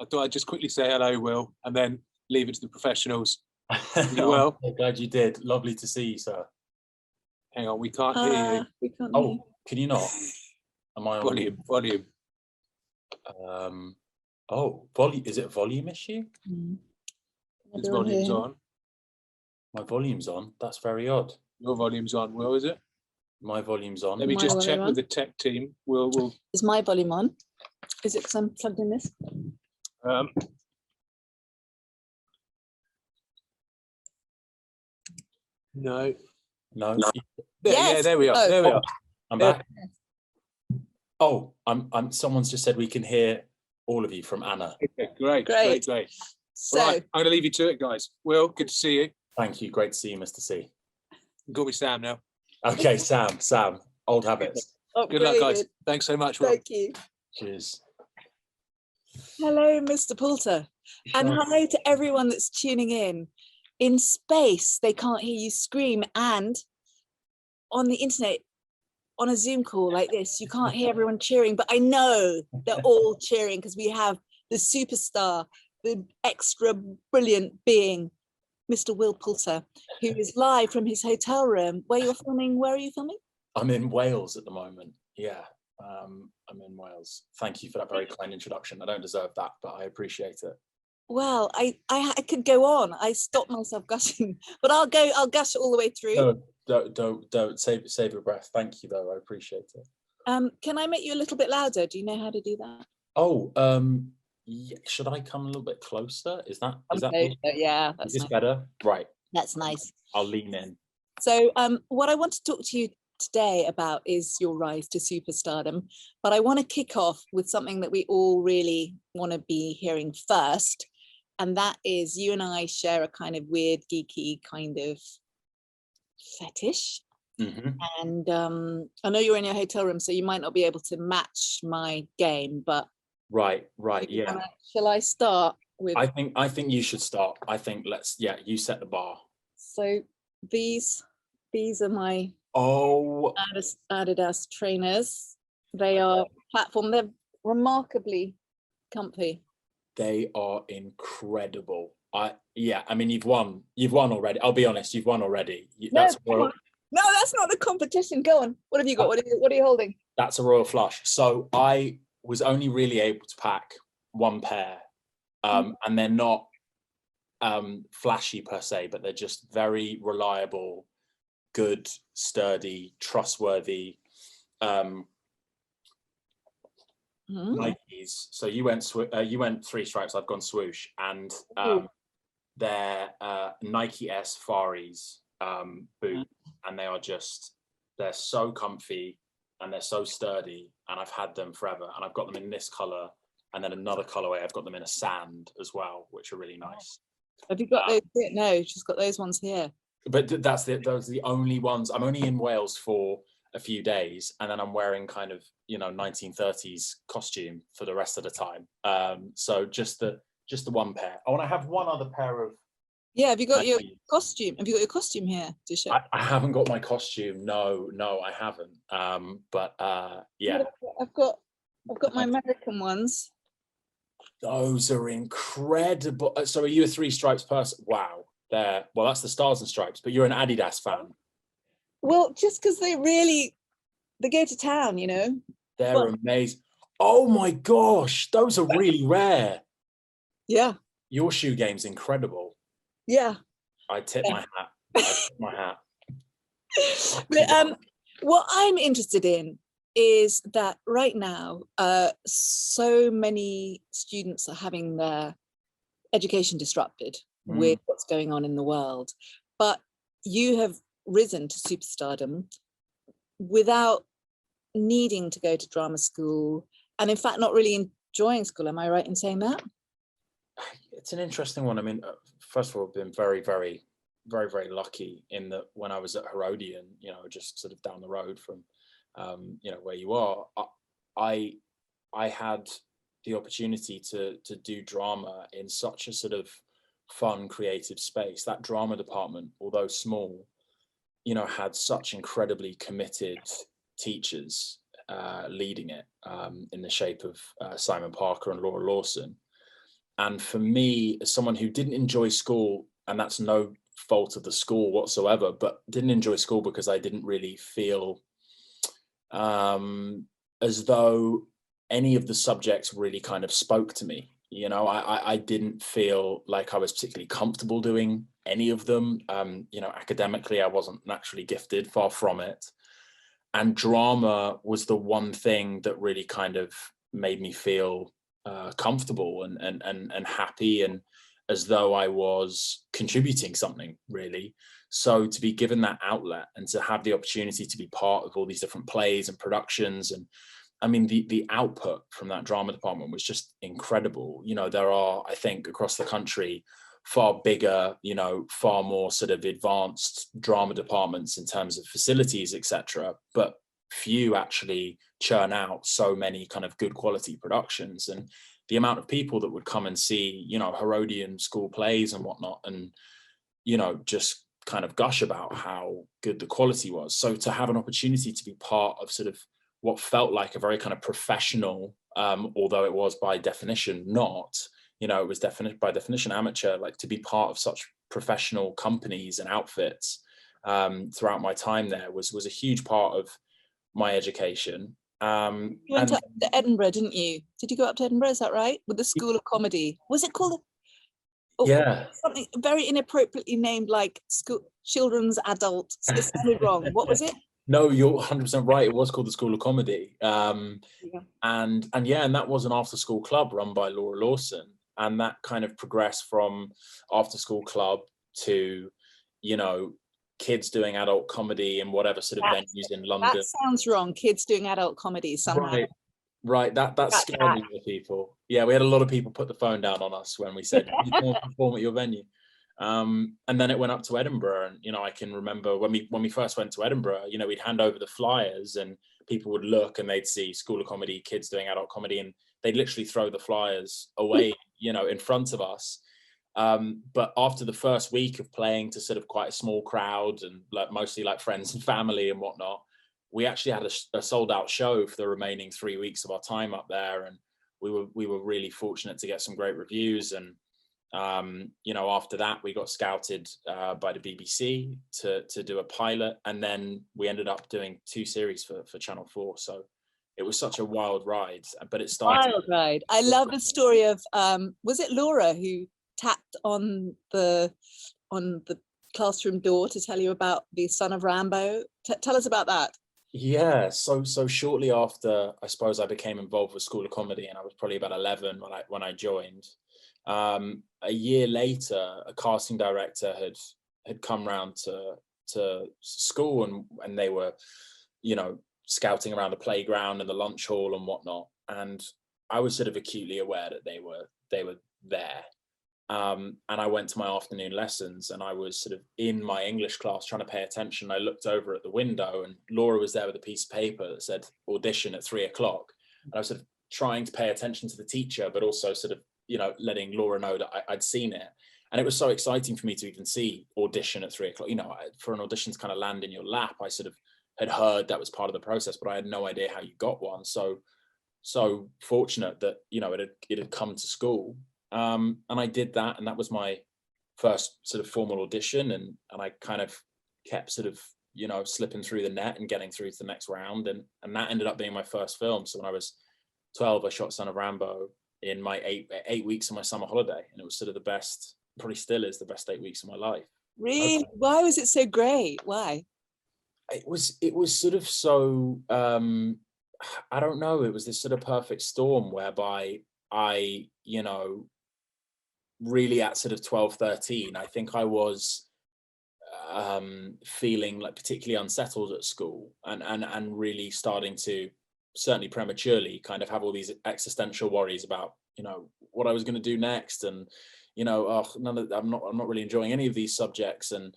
I thought I'd just quickly say hello, Will, and then leave it to the professionals. I'm so glad you did. Lovely to see you, sir. Hang on, we can't hear you. We can't hear. Oh, can you not? Am I on? Volume. Volume. Is it a volume issue? His volume's on. My volume's on. That's very odd. Your volume's on, Will, is it? My volume's on. Let me just check with the tech team. We'll. Is my volume on? Is it plugged in this? No. Yes. Yeah, there we are. Oh. There we are. I'm back. Oh, I'm. Someone's just said we can hear all of you from Anna. Okay, great. So Right, I'm going to leave you to it, guys. Will, good to see you. Thank you. Great to see you, Mr. C. You call me Sam now. Okay, Sam. Old habits. Good luck, guys. Thanks so much, Will. Thank you. Cheers. Hello, Mr. Poulter. And hi to everyone that's tuning in. In space, they can't hear you scream. And on the internet, on a Zoom call like this, you can't hear everyone cheering. But I know they're all cheering because we have the superstar, the extra brilliant being, Mr. Will Poulter, who is live from his hotel room. Where you're filming? Where are you filming? I'm in Wales at the moment. Yeah, I'm in Wales. Thank you for that very kind introduction. I don't deserve that, but I appreciate it. Well, I could go on. I stopped myself gushing, but I'll gush all the way through. No, don't save your breath. Thank you, though. I appreciate it. Can I make you a little bit louder? Do you know how to do that? Oh, yeah, should I come a little bit closer? Is that yeah? Is this better? Right. That's nice. I'll lean in. So, what I want to talk to you today about is your rise to superstardom, but I want to kick off with something that we all really want to be hearing first, and that is you and I share a kind of weird, geeky kind of fetish. Mm-hmm. And I know you're in your hotel room, so you might not be able to match my game, but right, yeah. Shall I start with? I think you should start. I think you set the bar. So these are my Adidas trainers. They are platform. They're remarkably comfy. They are incredible. I mean, you've won already. I'll be honest, you've won already. No, that's not the competition. Go on. What have you got? What are you holding? That's a royal flush. So I was only really able to pack one pair, and they're not flashy per se, but they're just very reliable, good, sturdy, trustworthy Nikes. So you went three stripes. I've gone swoosh, and they're Nike S Faris boot, and they're so comfy and they're so sturdy, and I've had them forever, and I've got them in this color, and then another colorway I've got them in a sand as well, which are really nice. Have you got those here? No, she's got those ones here. But those are the only ones. I'm only in Wales for a few days, and then I'm wearing kind of 1930s costume for the rest of the time. So just the one pair. I want to have one other pair of. Yeah, have you got your costume? Have you got your costume here to show? I haven't got my costume. No, I haven't. But yeah. I've got my American ones. Those are incredible. So are you a three stripes person? Wow. That's the Stars and Stripes, but you're an Adidas fan. Well, just because they go to town, They're amazing. Oh my gosh, those are really rare. Yeah. Your shoe game's incredible. Yeah. I tip my hat. But what I'm interested in is that right now, so many students are having their education disrupted with what's going on in the world. But you have risen to superstardom without needing to go to drama school, and in fact not really enjoying school. Am I right in saying that? It's an interesting one. I mean, first of all, I've been very, very, very, very lucky in that when I was at Herodian, just sort of down the road from where you are, I had the opportunity to do drama in such a sort of fun, creative space. That drama department, although small, had such incredibly committed teachers leading it, in the shape of Simon Parker and Laura Lawson. And for me, as someone who didn't enjoy school, and that's no fault of the school whatsoever, but didn't enjoy school because I didn't really feel as though any of the subjects really kind of spoke to me. You know, I didn't feel like I was particularly comfortable doing any of them. You know, academically, I wasn't naturally gifted, far from it. And drama was the one thing that really kind of made me feel comfortable and happy, and as though I was contributing something, really. So to be given that outlet and to have the opportunity to be part of all these different plays and productions, and I mean, the output from that drama department was just incredible. You know, there are, I think, across the country, far bigger, you know, far more sort of advanced drama departments in terms of facilities, etc. But few actually churn out so many kind of good quality productions. And the amount of people that would come and see, you know, Herodian school plays and whatnot, and, you know, just kind of gush about how good the quality was. So to have an opportunity to be part of sort of what felt like a very kind of professional, although it was by definition not, you know, it was by definition amateur, like to be part of such professional companies and outfits throughout my time there was a huge part of my education. You went up to Edinburgh, didn't you? Did you go up to Edinburgh? Is that right? With the School of Comedy? Was it called? Yeah, something very inappropriately named, like school children's adult. It sounded wrong. What was it? no, you're 100% right. It was called the School of Comedy. Yeah. And that was an after school club run by Laura Lawson. And that kind of progressed from after school club to, you know, kids doing adult comedy in whatever sort of venues in London. That sounds wrong. Kids doing adult comedy somehow. Right. That scared a lot of people. Yeah, we had a lot of people put the phone down on us when we said you can't perform at your venue. And then it went up to Edinburgh, and you know, I can remember when we first went to Edinburgh, you know, we'd hand over the flyers and people would look and they'd see School of Comedy, kids doing adult comedy, and they'd literally throw the flyers away, you know, in front of us. But after the first week of playing to sort of quite a small crowd and like mostly like friends and family and whatnot, we actually had a sold out show for the remaining 3 weeks of our time up there, and we were really fortunate to get some great reviews. And you know, after that we got scouted by the BBC to do a pilot, and then we ended up doing 2 series for Channel 4. So it was such a wild ride, but it started. Wild ride. I love the story of was it Laura who tapped on the classroom door to tell you about the son of Rambo? Tell us about that. Yeah, so shortly after, I suppose, I became involved with School of Comedy, and I was probably about 11 when I joined. A year later, a casting director had come round to school, and they were, you know, scouting around the playground and the lunch hall and whatnot. And I was sort of acutely aware that they were there. And I went to my afternoon lessons, and I was sort of in my English class trying to pay attention. I looked over at the window, and Laura was there with a piece of paper that said audition at 3 o'clock. And I was sort of trying to pay attention to the teacher, but also sort of, you know, letting Laura know that I'd seen it. And it was so exciting for me to even see audition at 3 o'clock. You know, for an audition to kind of land in your lap, I sort of had heard that was part of the process, but I had no idea how you got one. So fortunate that, you know, it had come to school. And I did that, and that was my first sort of formal audition, and I kind of kept sort of, you know, slipping through the net and getting through to the next round, and that ended up being my first film. So when I was 12, I shot Son of Rambo in my eight weeks of my summer holiday, and it was sort of the best, probably still is the best 8 weeks of my life. Really? Why was it so great? Why? It was sort of so I don't know, it was this sort of perfect storm whereby I, you know, really at sort of 12, 13, I think I was feeling like particularly unsettled at school, and really starting to, certainly prematurely, kind of have all these existential worries about, you know, what I was going to do next, and, you know, I'm not really enjoying any of these subjects. And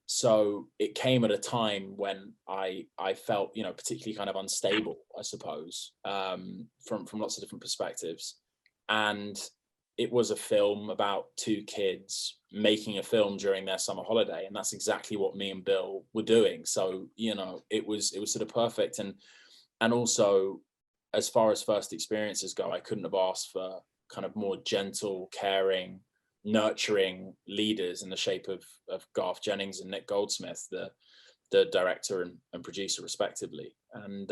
so it came at a time when I felt, you know, particularly kind of unstable, I suppose, from lots of different perspectives. And it was a film about 2 kids making a film during their summer holiday, and that's exactly what me and Bill were doing. So, you know, it was sort of perfect. And also, as far as first experiences go, I couldn't have asked for kind of more gentle, caring, nurturing leaders in the shape of Garth Jennings and Nick Goldsmith, the director and producer respectively, and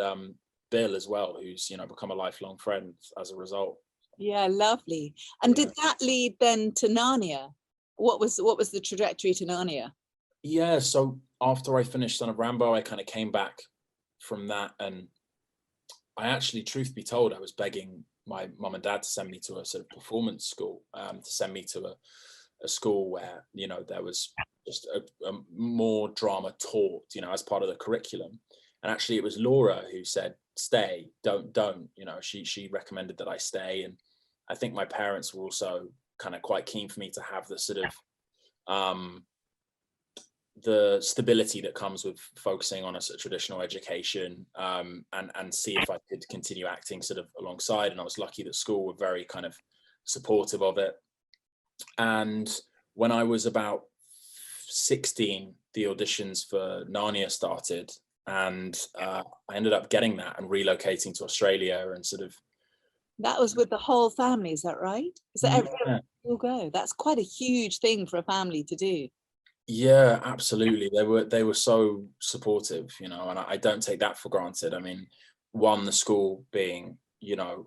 Bill as well, who's, you know, become a lifelong friend as a result. Yeah, lovely. And did that lead then to Narnia? What was the trajectory to Narnia? Yeah, so after I finished Son of Rambo, I kind of came back from that, and I actually, truth be told, I was begging my mum and dad to send me to a sort of performance school, to send me to a school where, you know, there was just a more drama taught, you know, as part of the curriculum. And actually it was Laura who said, stay, don't, you know, she recommended that I stay. And I think my parents were also kind of quite keen for me to have the sort of the stability that comes with focusing on a sort of traditional education, and see if I could continue acting sort of alongside. And I was lucky that school were very kind of supportive of it. And when I was about 16, the auditions for Narnia started, and I ended up getting that and relocating to Australia and sort of. That was with the whole family, is that right? Is that everyone will go? That's quite a huge thing for a family to do. Yeah, absolutely. They were so supportive, you know, and I don't take that for granted. I mean, one, the school being, you know,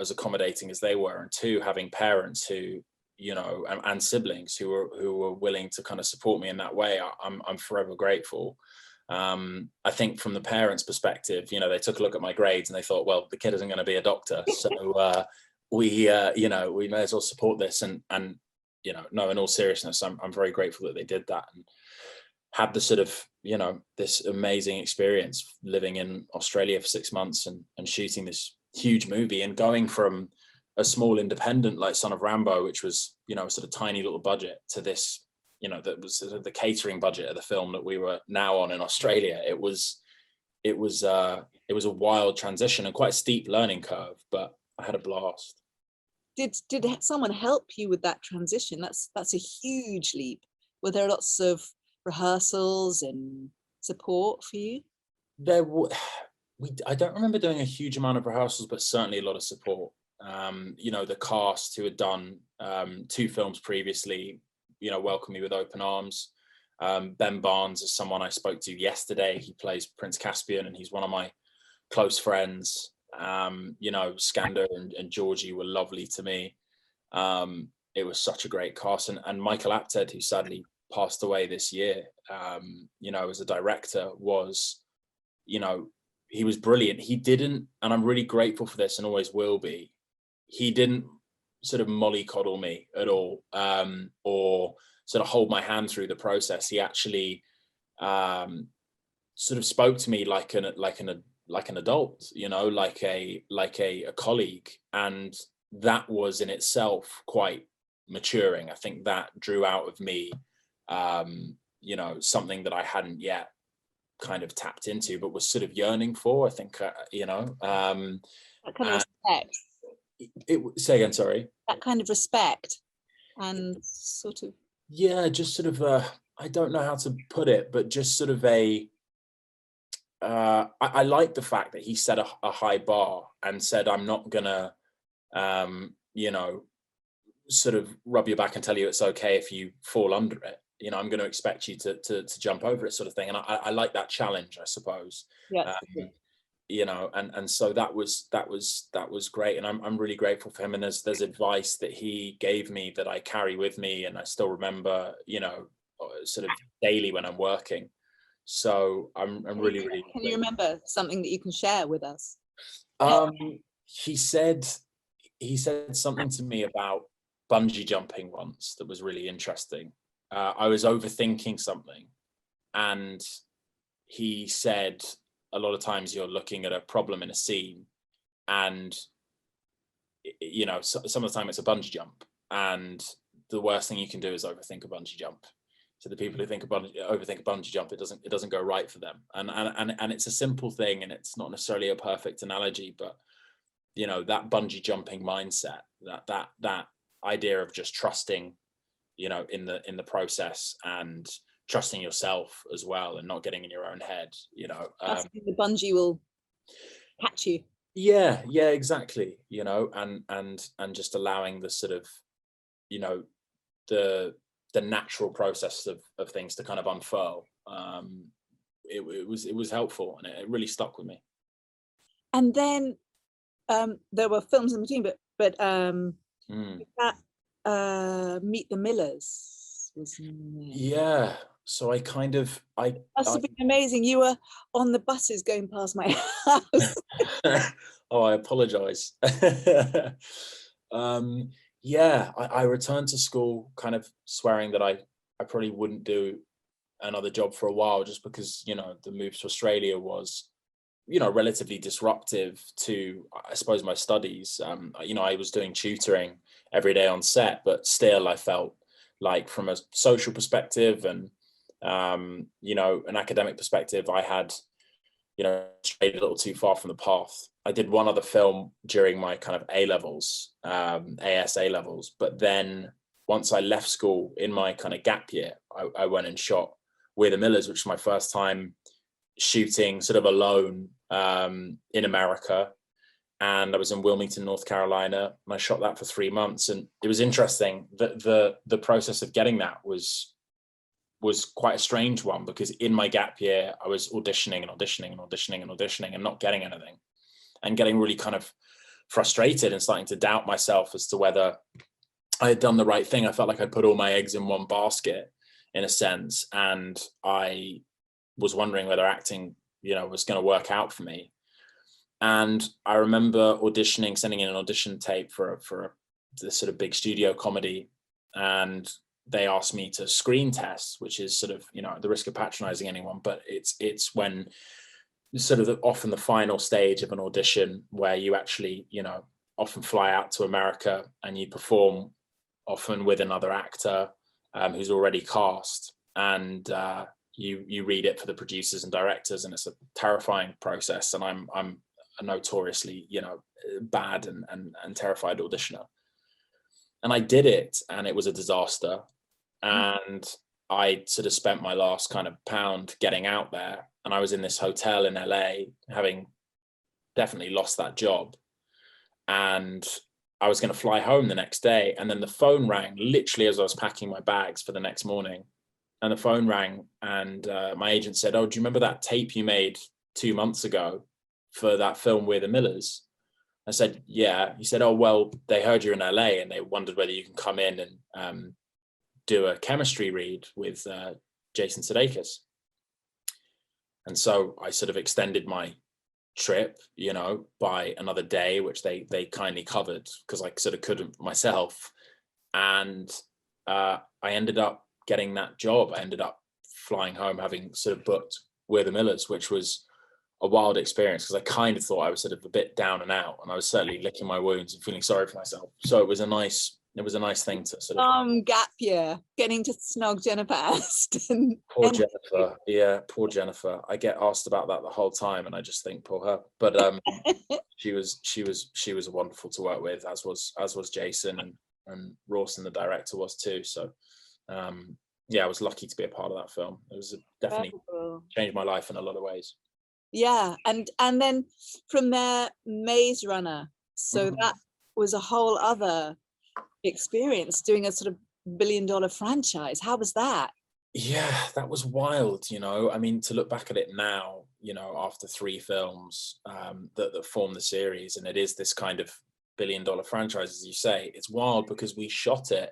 as accommodating as they were, and two, having parents who, you know, and siblings who were willing to kind of support me in that way. I'm forever grateful. I think from the parents' perspective, you know, they took a look at my grades and they thought, well, the kid isn't going to be a doctor, so we you know, we may as well support this. And you know, no, in all seriousness, I'm very grateful that they did that and had the sort of, you know, this amazing experience living in Australia for 6 months and shooting this huge movie, and going from a small independent like Son of Rambo, which was, you know, a sort of tiny little budget, to this, you know, that was sort of the catering budget of the film that we were now on in Australia. It was a wild transition and quite a steep learning curve, but I had a blast. Did someone help you with that transition? That's a huge leap. Were there lots of rehearsals and support for you? I don't remember doing a huge amount of rehearsals, but certainly a lot of support. You know, the cast who had done 2 films previously, you know, welcomed me with open arms. Ben Barnes is someone I spoke to yesterday. He plays Prince Caspian, and he's one of my close friends. You know, Skander and Georgie were lovely to me. It was such a great cast, and Michael Apted, who sadly passed away this year, you know, as a director, was, you know, he was brilliant. He didn't, and I'm really grateful for this and always will be, he didn't sort of mollycoddle me at all, or sort of hold my hand through the process. He actually sort of spoke to me like an adult, you know, like a colleague, and that was in itself quite maturing. I think that drew out of me, you know, something that I hadn't yet kind of tapped into, but was sort of yearning for. I think, you know, That kind of respect. Say again, sorry. That kind of respect and sort of. Yeah, just sort of, I don't know how to put it, but just sort of I like the fact that he set a high bar and said, I'm not gonna, you know, sort of rub your back and tell you it's okay if you fall under it. You know, I'm going to expect you to jump over it, sort of thing. And I like that challenge, I suppose. Yeah. You know, and so that was great, and I'm really grateful for him. And there's advice that he gave me that I carry with me, and I still remember, you know, sort of daily when I'm working. So I'm really Can you remember something that you can share with us? He said something to me about bungee jumping once that was really interesting. I was overthinking something, and he said, a lot of times you're looking at a problem in a scene, and you know, some of the time it's a bungee jump, and the worst thing you can do is overthink a bungee jump. So the people who overthink a bungee jump, it doesn't go right for them. And it's a simple thing, and it's not necessarily a perfect analogy, but you know, that bungee jumping mindset, that idea of just trusting, you know, in the process, and trusting yourself as well, and not getting in your own head, you know. The bungee will catch you. Yeah, yeah, exactly. And just allowing the sort of, you know, the natural process of things to kind of unfurl. It was helpful, and it really stuck with me. And then there were films in between, but Mm. that Meet the Millers, wasn't it? Yeah. So I kind of Must have been amazing. You were on the buses going past my house. oh, I apologize. Yeah, I returned to school kind of swearing that I probably wouldn't do another job for a while, just because, the move to Australia was, relatively disruptive to, I suppose, my studies. I was doing tutoring every day on set, but still I felt like, from a social perspective and, an academic perspective, I had, strayed a little too far from the path. I did one other film during my kind of A levels, AS levels, but then once I left school in my kind of gap year, I went and shot We're the Millers, which was my first time shooting sort of alone in America. And I was in Wilmington, North Carolina, and I shot that for 3 months. And it was interesting that the process of getting that was quite a strange one, because in my gap year I was auditioning and auditioning and auditioning and auditioning and not getting anything, and getting really kind of frustrated and starting to doubt myself as to whether I had done the right thing. I felt like I put all my eggs in one basket, in a sense, and I was wondering whether acting, was going to work out for me. And I remember auditioning, sending in an audition tape for this sort of big studio comedy, and they asked me to screen test, which is sort of, at the risk of patronizing anyone, but it's when sort of often the final stage of an audition, where you actually, often fly out to America and you perform, often with another actor who's already cast, and you read it for the producers and directors, and it's a terrifying process. And I'm a notoriously, bad and terrified auditioner. And I did it, and it was a disaster. And I sort of spent my last kind of pound getting out there, and I was in this hotel in LA, having definitely lost that job, and I was going to fly home the next day. And then the phone rang literally as I was packing my bags for the next morning. And the phone rang, and my agent said, "Oh, do you remember that tape you made 2 months ago for that film We're the Millers?" I said, "Yeah." He said, "Oh, well, they heard you're in LA and they wondered whether you can come in and do a chemistry read with Jason Sudeikis." And so I sort of extended my trip, by another day, which they kindly covered, because I sort of couldn't myself. And I ended up getting that job. I ended up flying home, having sort of booked We're the Millers, which was a wild experience, because I kind of thought I was sort of a bit down and out, and I was certainly licking my wounds and feeling sorry for myself. So it was a nice thing to sort of Gap year, getting to snog Jennifer Aniston. Poor Jennifer. Yeah, poor Jennifer. I get asked about that the whole time, and I just think, poor her. But she was wonderful to work with, as was Jason, and Rawson, the director, was too. So yeah, I was lucky to be a part of that film. It was definitely changed my life in a lot of ways. Yeah, and then from there, Maze Runner. So that was a whole other experience, doing a sort of $1 billion franchise. How was that? Yeah, that was wild. I mean, to look back at it now, after 3 films that form the series, and it is this kind of $1 billion franchise, as you say, it's wild, because we shot it,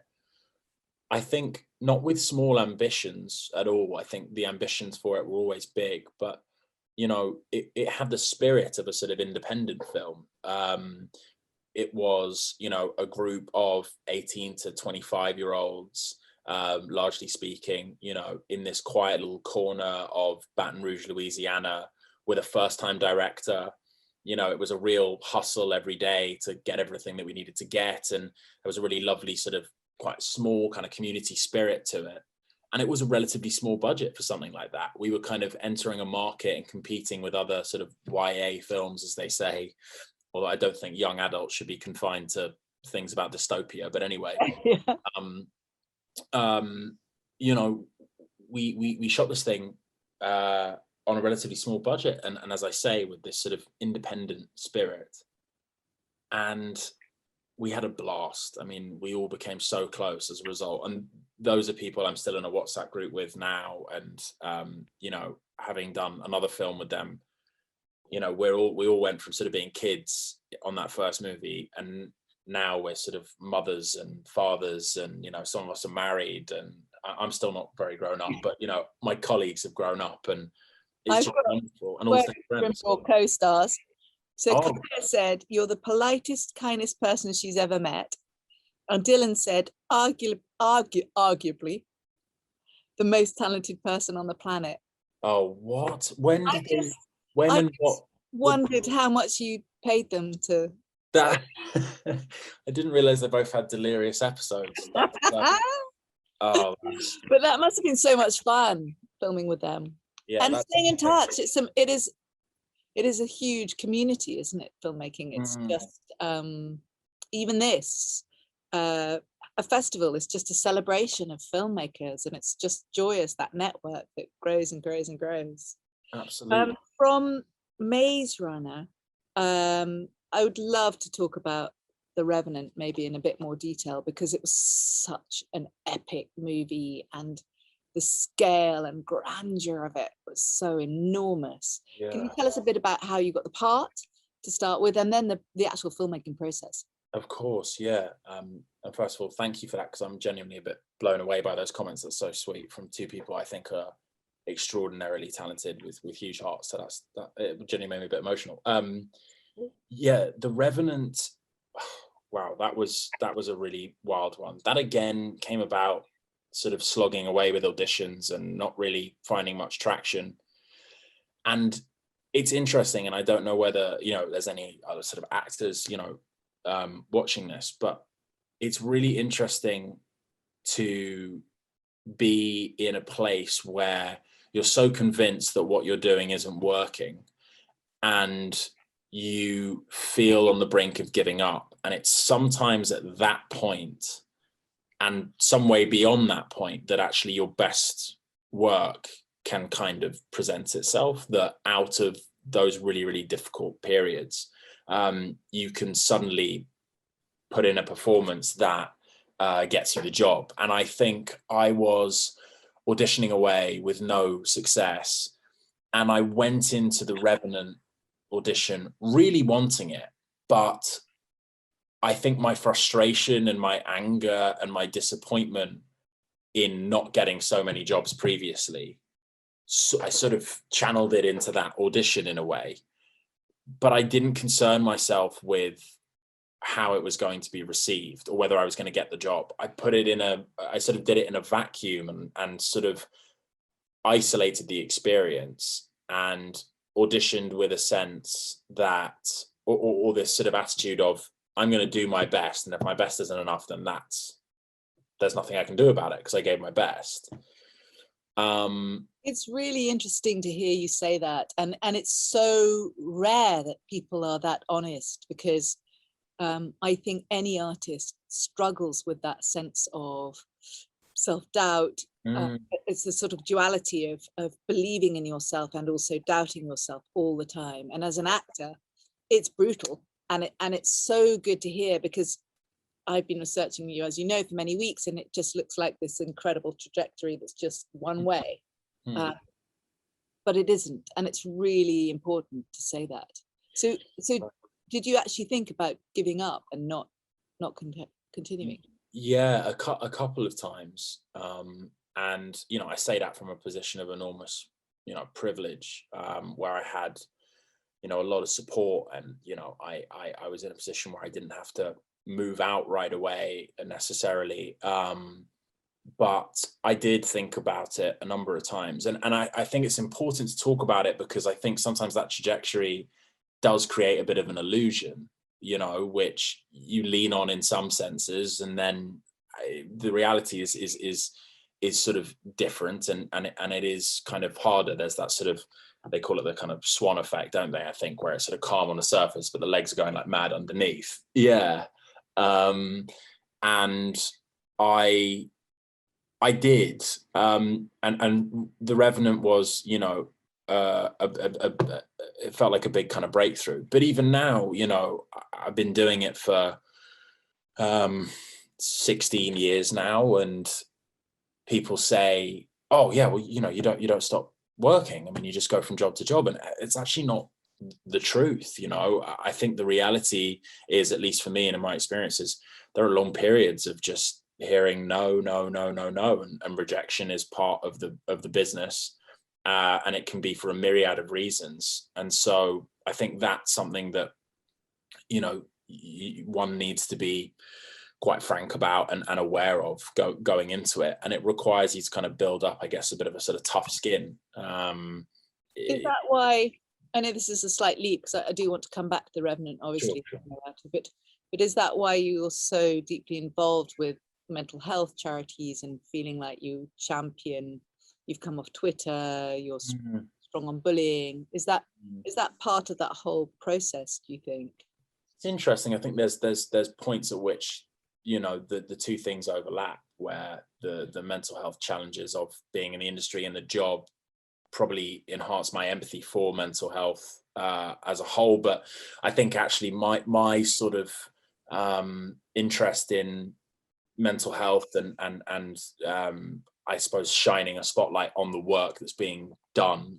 I think, not with small ambitions at all. I think the ambitions for it were always big, but it had the spirit of a sort of independent film. It was, a group of 18 to 25-year-olds, largely speaking, in this quiet little corner of Baton Rouge, Louisiana, with a first-time director. It was a real hustle every day to get everything that we needed to get, and there was a really lovely sort of quite small kind of community spirit to it. And it was a relatively small budget for something like that. We were kind of entering a market and competing with other sort of YA films, as they say, although I don't think young adults should be confined to things about dystopia. But anyway, we shot this thing on a relatively small budget, and as I say, with this sort of independent spirit. And we had a blast. I mean, we all became so close as a result. And those are people I'm still in a WhatsApp group with now. And, you know, having done another film with them, you know, we all went from sort of being kids on that first movie, and now we're sort of mothers and fathers, and, you know, some of us are married, and I'm still not very grown up, but, you know, my colleagues have grown up, and it's I've just got wonderful. And all stay friends. your co-stars. So Oh. Claire said, you're the politest, kindest person she's ever met. And Dylan said, arguably the most talented person on the planet. Oh, what? When I did they? just When and what? wondered how much you paid them to. That I didn't realize they both had delirious episodes. Oh, But that must have been so much fun filming with them. yeah, And staying in touch. It is a huge community, isn't it? Filmmaking. It's just even this a festival is just a celebration of filmmakers, and it's just joyous, that network that grows and grows and grows. Absolutely. From Maze Runner, I would love to talk about The Revenant maybe in a bit more detail, because it was such an epic movie, and the scale and grandeur of it was so enormous. Yeah. Can you tell us a bit about how you got the part to start with, and then the actual filmmaking process? Of course, yeah. And first of all, thank you for that, because I'm genuinely a bit blown away by those comments. That's so sweet from two people I think are extraordinarily talented with huge hearts. So that it genuinely made me a bit emotional. Yeah, The Revenant. Wow, that was a really wild one. That again came about sort of slogging away with auditions and not really finding much traction. And it's interesting, and I don't know whether, you know, there's any other sort of actors, you know, watching this, but it's really interesting to be in a place where you're so convinced that what you're doing isn't working, and you feel on the brink of giving up. And it's sometimes at that point, and some way beyond that point, that actually your best work can kind of present itself, that out of those really, really difficult periods, you can suddenly put in a performance that gets you the job. And I think I was auditioning away with no success, and I went into The Revenant audition really wanting it, but I think my frustration and my anger and my disappointment in not getting so many jobs previously, so I sort of channeled it into that audition in a way, but I didn't concern myself with how it was going to be received or whether I was going to get the job. I sort of did it in a vacuum and sort of isolated the experience and auditioned with a sense that, or this sort of attitude of, I'm going to do my best, and if my best isn't enough, then there's nothing I can do about it, because I gave my best. It's really interesting to hear you say that, and it's so rare that people are that honest, because I think any artist struggles with that sense of self-doubt. It's the sort of duality of believing in yourself and also doubting yourself all the time. And as an actor, it's brutal. And it's so good to hear, because I've been researching you, as you know, for many weeks, and it just looks like this incredible trajectory that's just one way. But it isn't, and it's really important to say that. So did you actually think about giving up and not continuing? Yeah, a couple of times, and you know, I say that from a position of enormous, you know, privilege, where I had, you know, a lot of support, and you know, I was in a position where I didn't have to move out right away necessarily, but I did think about it a number of times, and I think it's important to talk about it, because I think sometimes that trajectory does create a bit of an illusion, you know, which you lean on in some senses, and then the reality is sort of different, and it is kind of harder. There's that sort of, they call it the kind of swan effect, don't they? I think, where it's sort of calm on the surface, but the legs are going like mad underneath. Yeah. And I did, and The Revenant was, you know, it felt like a big kind of breakthrough. But even now, you know, I've been doing it for 16 years now, and people say, oh yeah, well, you know, you don't stop working. I mean, you just go from job to job, and it's actually not the truth. You know, I think the reality is, at least for me and in my experiences, there are long periods of just hearing no, no, no, no, no, and rejection is part of the business, and it can be for a myriad of reasons. And so I think that's something that, you know, one needs to be quite frank about and aware of going into it, and it requires you to kind of build up, I guess, a bit of a sort of tough skin. Is that why? I know this is a slight leap, because I do want to come back to the Revenant, obviously, Sure. but is that why you're so deeply involved with mental health charities and feeling like you champion? You've come off Twitter. You're strong on bullying. Is that part of that whole process, do you think? It's interesting. I think there's points at which, you know, the two things overlap, where the mental health challenges of being in the industry and the job probably enhance my empathy for mental health as a whole. But I think actually my sort of interest in mental health and I suppose shining a spotlight on the work that's being done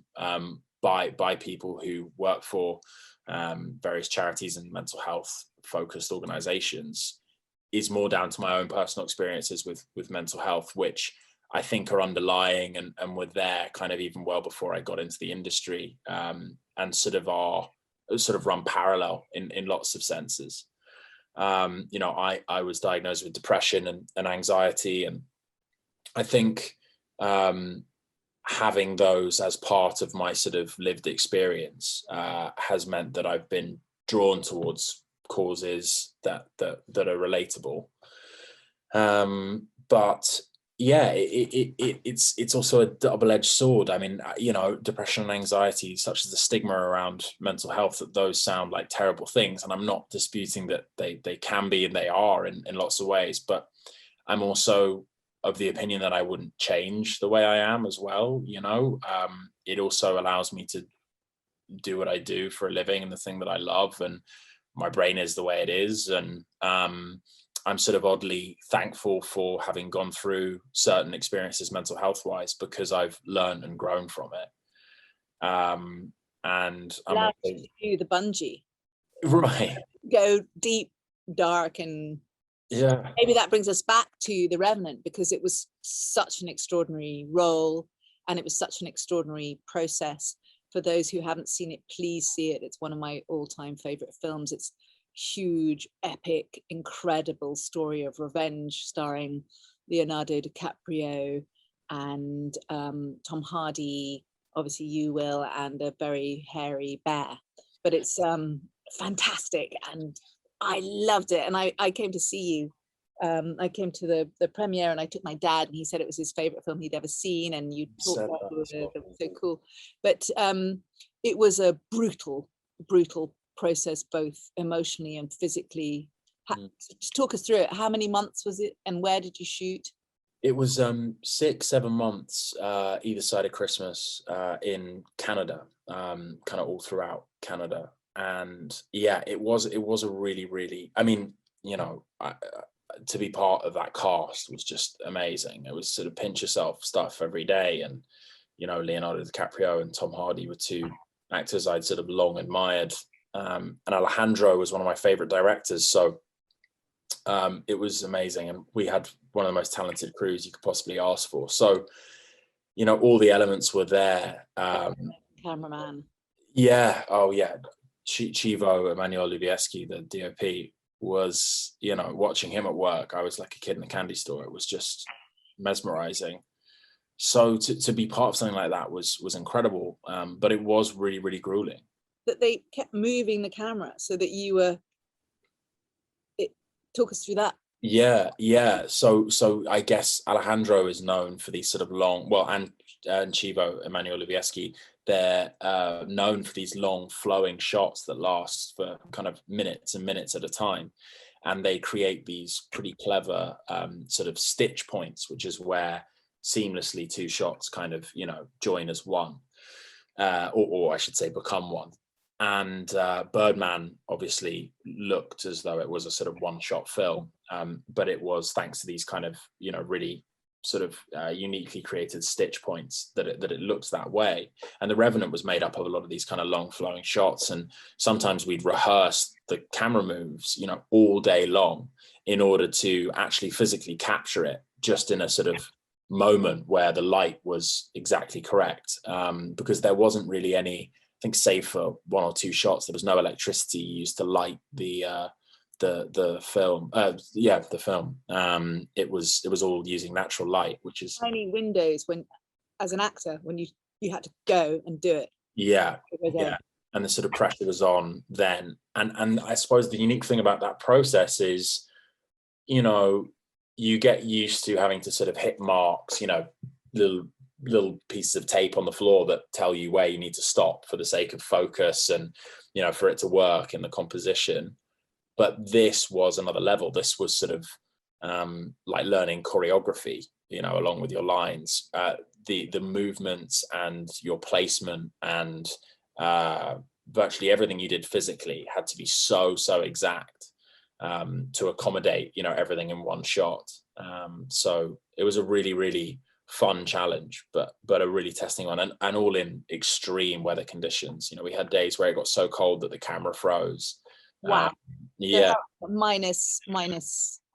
by people who work for various charities and mental health focused organizations is more down to my own personal experiences with mental health, which I think are underlying and were there kind of even well before I got into the industry, and sort of run parallel in lots of senses. You know, I was diagnosed with depression and anxiety, and I think having those as part of my sort of lived experience has meant that I've been drawn towards causes that are relatable. But yeah, it's also a double-edged sword. I mean, you know, depression and anxiety, such as the stigma around mental health, that those sound like terrible things, and I'm not disputing that they can be, and they are in lots of ways. But I'm also of the opinion that I wouldn't change the way I am as well. You know, it also allows me to do what I do for a living and the thing that I love, and my brain is the way it is, and I'm sort of oddly thankful for having gone through certain experiences mental health wise, because I've learned and grown from it. And I'm allowed to do the bungee, right, go deep, dark, and yeah, maybe that brings us back to the Revenant, because it was such an extraordinary role and it was such an extraordinary process. For those who haven't seen it, please see it. It's one of my all-time favorite films. It's huge, epic, incredible story of revenge, starring Leonardo DiCaprio and Tom Hardy, obviously you will, and a very hairy bear. But it's fantastic, and I loved it. And I came to see you. I came to the premiere, and I took my dad, and he said it was his favorite film he'd ever seen, and you talked about it was so cool. But it was a brutal process, both emotionally and physically. Just talk us through it. How many months was it, and where did you shoot? It was 6-7 months either side of Christmas in Canada, kind of all throughout Canada. And yeah, it was a really, I mean, you know, to be part of that cast was just amazing. It was sort of pinch yourself stuff every day. And, you know, Leonardo DiCaprio and Tom Hardy were two actors I'd sort of long admired. And Alejandro was one of my favorite directors. So it was amazing. And we had one of the most talented crews you could possibly ask for. So, you know, all the elements were there. Cameraman. Yeah. Oh, yeah. Chivo Emanuel Lubieski, the DOP, was, you know, watching him at work, I was like a kid in a candy store. It was just mesmerizing. So to be part of something like that was incredible, but it was really grueling. That they kept moving the camera so that you were. Talk us through that. Yeah. So I guess Alejandro is known for these sort of long, well, and Chivo Emanuel Lubieski, they're known for these long flowing shots that last for kind of minutes and minutes at a time. And they create these pretty clever sort of stitch points, which is where seamlessly two shots kind of, you know, join as one. or I should say become one. And Birdman obviously looked as though it was a sort of one-shot film, but it was thanks to these kind of, really sort of uniquely created stitch points that it looked that way. And The Revenant was made up of a lot of these kind of long flowing shots, and sometimes we'd rehearse the camera moves, all day long in order to actually physically capture it just in a sort of moment where the light was exactly correct, because there wasn't really any, I think, save for one or two shots, there was no electricity used to light the film. The film. It was all using natural light, which is tiny windows when, as an actor, when you had to go and do it. Yeah. And the sort of pressure was on then. And I suppose the unique thing about that process is, you get used to having to sort of hit marks, little pieces of tape on the floor that tell you where you need to stop for the sake of focus and, for it to work in the composition. But this was another level. This was sort of like learning choreography, along with your lines, the movements and your placement and virtually everything you did physically had to be so exact to accommodate, everything in one shot. So it was a really, really fun challenge, but a really testing one, and all in extreme weather conditions. We had days where it got so cold that the camera froze. Wow. Yeah. So minus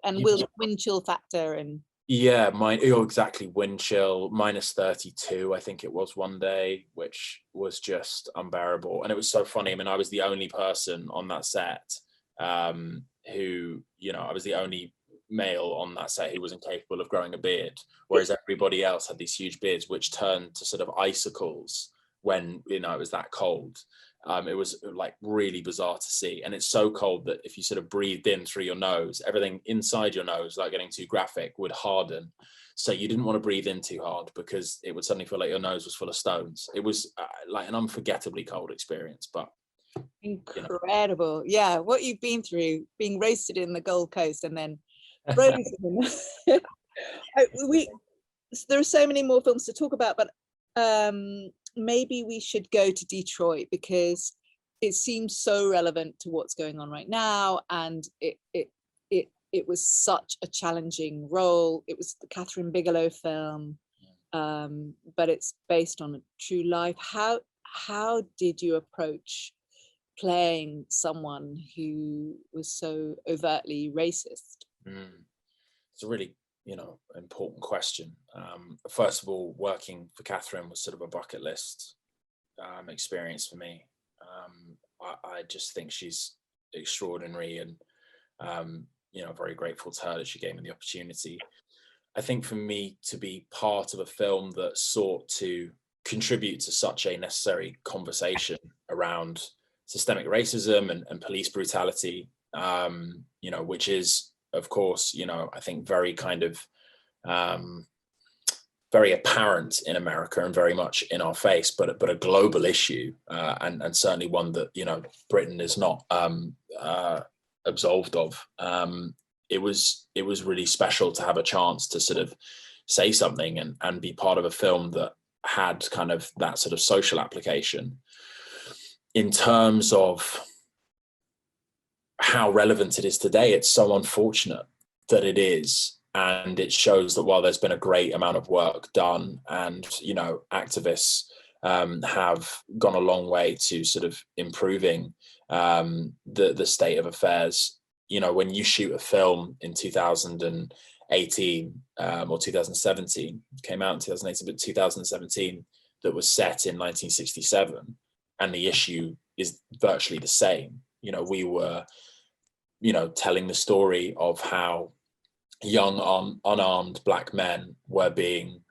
and wind chill factor and exactly, wind chill -32 I think it was one day, which was just unbearable. And it was so funny. I mean, I was the only person on that set who, I was the only male on that set who was incapable of growing a beard, whereas everybody else had these huge beards which turned to sort of icicles when it was that cold. It was like really bizarre to see, and it's so cold that if you sort of breathed in through your nose, everything inside your nose, like getting too graphic, would harden. So you didn't want to breathe in too hard because it would suddenly feel like your nose was full of stones. It was like an unforgettably cold experience, but incredible. Yeah, what you've been through, being roasted in the Gold Coast and then frozen. There are so many more films to talk about, but maybe we should go to Detroit because it seems so relevant to what's going on right now, and it was such a challenging role. It was the Catherine Bigelow film, but it's based on a true life. How did you approach playing someone who was so overtly racist? It's a really important question. First of all, working for Catherine was sort of a bucket list experience for me. I just think she's extraordinary, and very grateful to her that she gave me the opportunity. I think for me to be part of a film that sought to contribute to such a necessary conversation around systemic racism and police brutality, which is, of course, I think very kind of very apparent in America and very much in our face, but a global issue, and certainly one that Britain is not absolved of. It was really special to have a chance to sort of say something and be part of a film that had kind of that sort of social application. In terms of how relevant it is today, it's so unfortunate that it is. And it shows that while there's been a great amount of work done and, activists have gone a long way to sort of improving the state of affairs, when you shoot a film in 2018 or 2017, came out in 2018, but 2017, that was set in 1967, and the issue is virtually the same. We were, telling the story of how young unarmed Black men were being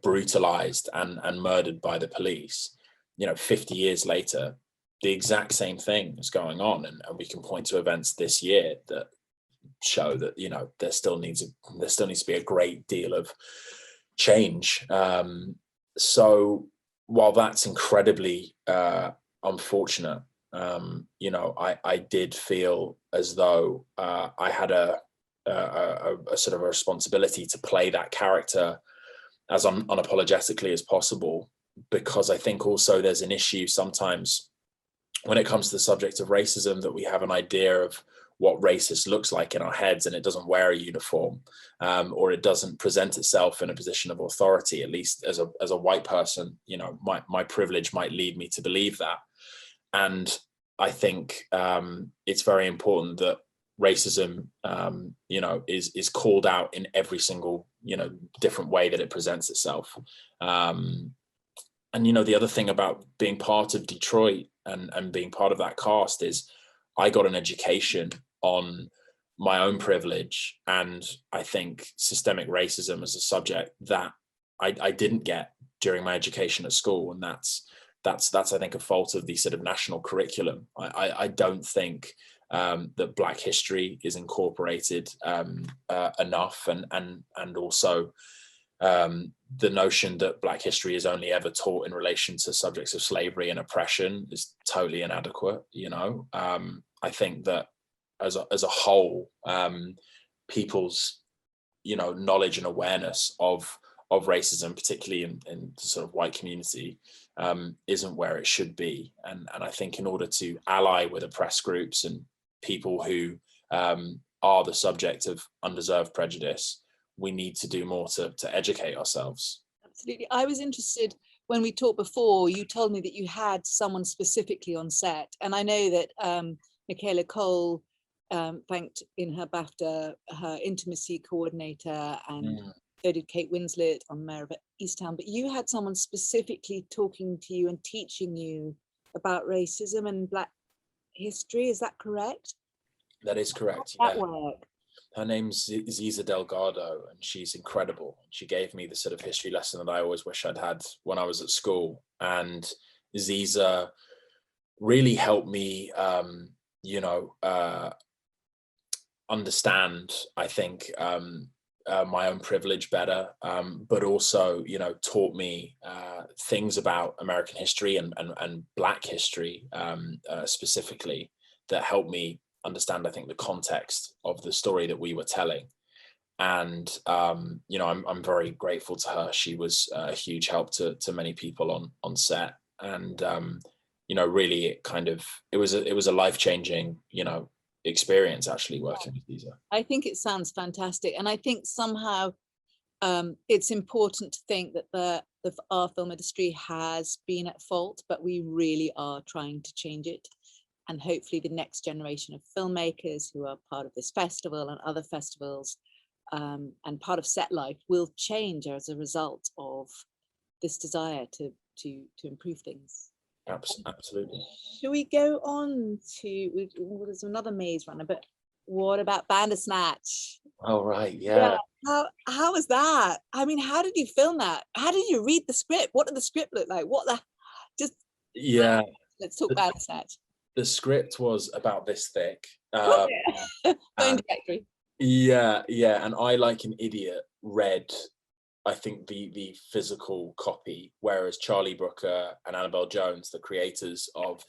brutalized and murdered by the police. 50 years later, the exact same thing is going on, and we can point to events this year that show that there still needs to be a great deal of change. So while that's incredibly unfortunate, I did feel as though I had a sort of a responsibility to play that character as unapologetically as possible, because I think also there's an issue sometimes when it comes to the subject of racism, that we have an idea of what racist looks like in our heads, and it doesn't wear a uniform, or it doesn't present itself in a position of authority. At least as a white person, you know, my privilege might lead me to believe that. And I think it's very important that racism, you know, is called out in every single, you know, different way that it presents itself. And, you know, the other thing about being part of Detroit and being part of that cast is I got an education on my own privilege, and I think systemic racism as a subject that I didn't get during my education at school. And that's I think a fault of the sort of national curriculum. I don't think that Black history is incorporated enough, and also the notion that Black history is only ever taught in relation to subjects of slavery and oppression is totally inadequate. You know, I think that as a whole, people's, you know, knowledge and awareness of racism, particularly in the sort of white community, isn't where it should be. And I think in order to ally with oppressed groups and people who are the subject of undeserved prejudice, we need to do more to educate ourselves. Absolutely. I was interested when we talked before, you told me that you had someone specifically on set. And I know that Michaela Cole thanked in her BAFTA her intimacy coordinator, and so did Kate Winslet on Mayor of Easttown. But you had someone specifically talking to you and teaching you about racism and Black history. Is that correct? That is correct. How did that work? Her name's Ziza Delgado, and she's incredible. She gave me the sort of history lesson that I always wish I'd had when I was at school. And Ziza really helped me, you know, understand, I think, my own privilege better, but also, you know, taught me things about American history and Black history specifically that helped me understand, I think, the context of the story that we were telling. And you know, I'm very grateful to her. She was a huge help to many people on set. And you know, really, it was a life-changing, you know, experience actually working with Ziza. I think it sounds fantastic, and I think somehow it's important to think that our film industry has been at fault, but we really are trying to change it. And hopefully the next generation of filmmakers who are part of this festival and other festivals and part of Set Life will change as a result of this desire to improve things. Absolutely. Should we go on to, there's another Maze Runner, but what about Bandersnatch? Oh, right, yeah. How was that? I mean, how did you film that? How did you read the script? What did the script look like? Yeah. Let's talk Bandersnatch. The script was about this thick. Directory. Yeah, and I, like an idiot, read, I think, the physical copy, whereas Charlie Brooker and Annabelle Jones, the creators of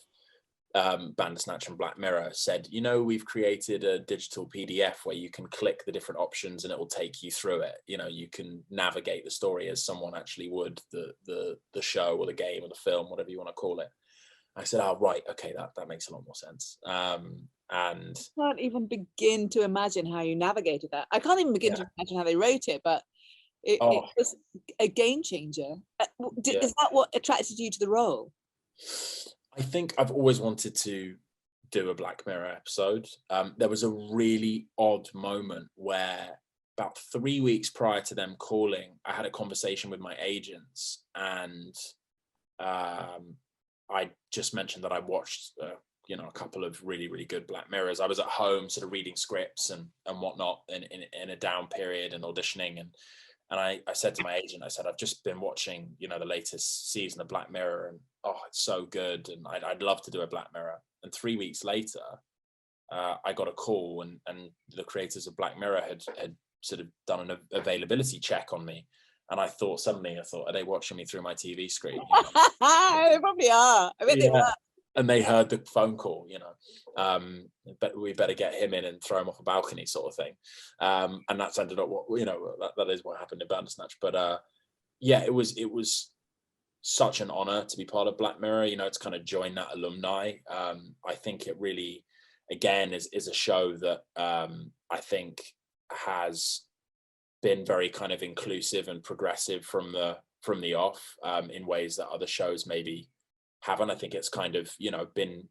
Bandersnatch and Black Mirror, said, you know, we've created a digital PDF where you can click the different options and it will take you through it. You know, you can navigate the story as someone actually would the show or the game or the film, whatever you want to call it. I said, oh, right, okay, that makes a lot more sense. And I can't even begin to imagine how you navigated that. I can't even begin to imagine how they wrote it, but it was a game changer. Is that what attracted you to the role? I think I've always wanted to do a Black Mirror episode. There was a really odd moment where about 3 weeks prior to them calling, I had a conversation with my agents, and I just mentioned that I watched, you know, a couple of really, really good Black Mirrors. I was at home sort of reading scripts and whatnot in a down period and auditioning. And I said to my agent, I said, I've just been watching, you know, the latest season of Black Mirror, and oh, it's so good. And I'd love to do a Black Mirror. And 3 weeks later, I got a call, and the creators of Black Mirror had sort of done an availability check on me. And I thought, are they watching me through my TV screen? You know? They probably are. I bet they were. And they heard the phone call, you know, but we better get him in and throw him off a balcony, sort of thing. And that's ended up what, you know, that is what happened in Bandersnatch. But yeah, it was such an honor to be part of Black Mirror, you know, to kind of join that alumni. I think it really, again, is a show that I think has been very kind of inclusive and progressive from the off, in ways that other shows maybe haven't. I think it's kind of, you know, been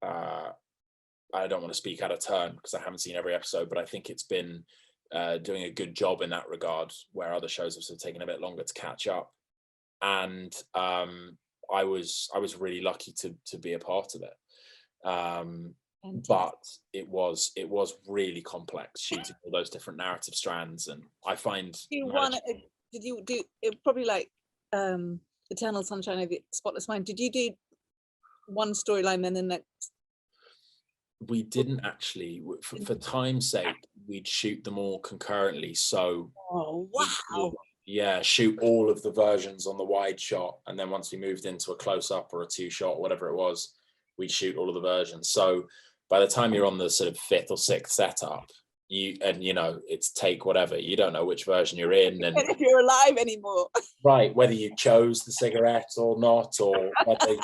I don't want to speak out of turn because I haven't seen every episode, but I think it's been doing a good job in that regard, where other shows have sort of taken a bit longer to catch up. And I was really lucky to be a part of it. But it was really complex shooting all those different narrative strands, and I find did you do it probably like Eternal Sunshine of the Spotless Mind? Did you do one storyline then the next? We didn't actually, for time's sake, we'd shoot them all concurrently. So shoot all of the versions on the wide shot, and then once we moved into a close-up or a two-shot, whatever it was, we'd shoot all of the versions. So by the time you're on the sort of 5th or 6th setup, you know, it's take whatever, you don't know which version you're in, and if you're alive anymore, right, whether you chose the cigarette or not, or whether